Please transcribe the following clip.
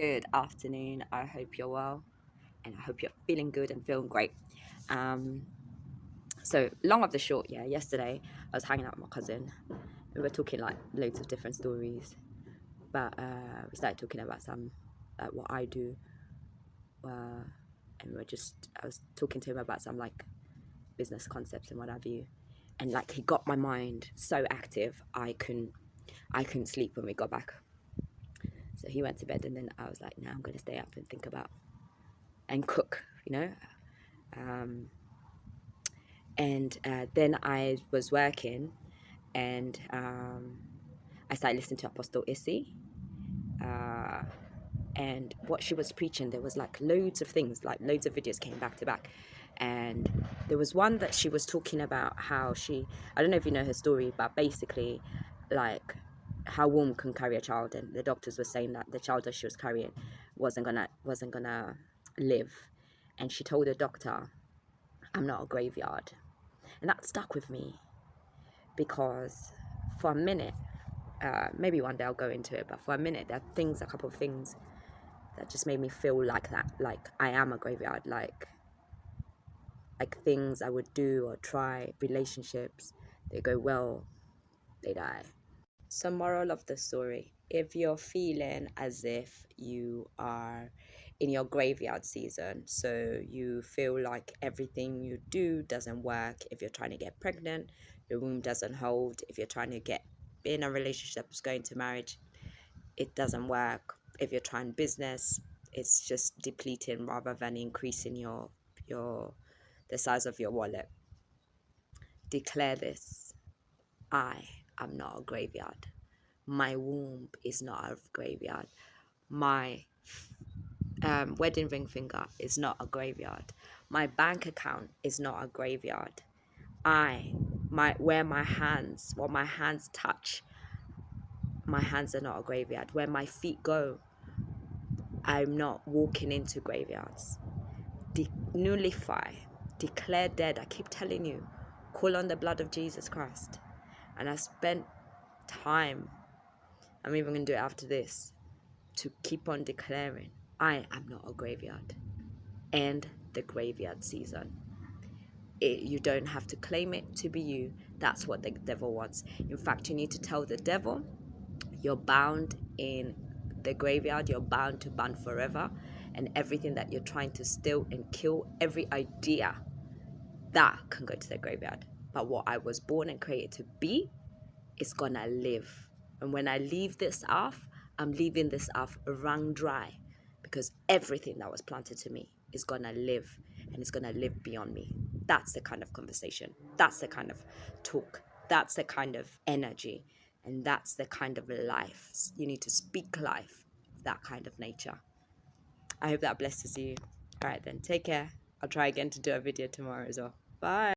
Good afternoon. I hope you're well and I hope you're feeling good and feeling great. So long of the short, yesterday I was hanging out with my cousin. We were talking like loads of different stories, but we started talking about some like what I do, and I was talking to him about some like business concepts and what have you, and like he got my mind so active I couldn't sleep when we got back. So he went to bed, and then I was like, "No, I'm gonna stay up and think about and cook," And then I was working, and I started listening to Apostle Issy, and what she was preaching, there was like loads of things, like loads of videos came back to back, and there was one that she was talking about how I don't know if you know her story, but basically, like how womb can carry a child, and the doctors were saying that the child that she was carrying wasn't gonna live, and she told the doctor, "I'm not a graveyard," and that stuck with me because for a minute, maybe one day I'll go into it, but for a minute there are a couple of things that just made me feel like that, like I am a graveyard, like things I would do or try, relationships, they go well, they die. So moral of the story, if you're feeling as if you are in your graveyard season, so you feel like everything you do doesn't work, if you're trying to get pregnant, your womb doesn't hold, if you're trying to get in a relationship that's going to marriage, it doesn't work, if you're trying business, it's just depleting rather than increasing the size of your wallet, declare this: I am not a graveyard. My womb is not a graveyard. My wedding ring finger is not a graveyard. My bank account is not a graveyard. What my hands touch, my hands are not a graveyard. Where my feet go, I'm not walking into graveyards. Nullify, declare dead. I keep telling you, call on the blood of Jesus Christ. And I spent time, I'm even going to do it after this, to keep on declaring, I am not a graveyard. End the graveyard season. You don't have to claim it to be you. That's what the devil wants. In fact, you need to tell the devil, you're bound in the graveyard, you're bound to burn forever, and everything that you're trying to steal and kill, every idea, that can go to the graveyard. But what I was born and created to be is gonna live. And when I leave this earth, I'm leaving this earth wrung dry, because everything that was planted to me is gonna live, and it's gonna live beyond me. That's the kind of conversation, that's the kind of talk, that's the kind of energy, and that's the kind of life. You need to speak life of that kind of nature. I hope that blesses you. All right then, take care. I'll try again to do a video tomorrow as well. Bye.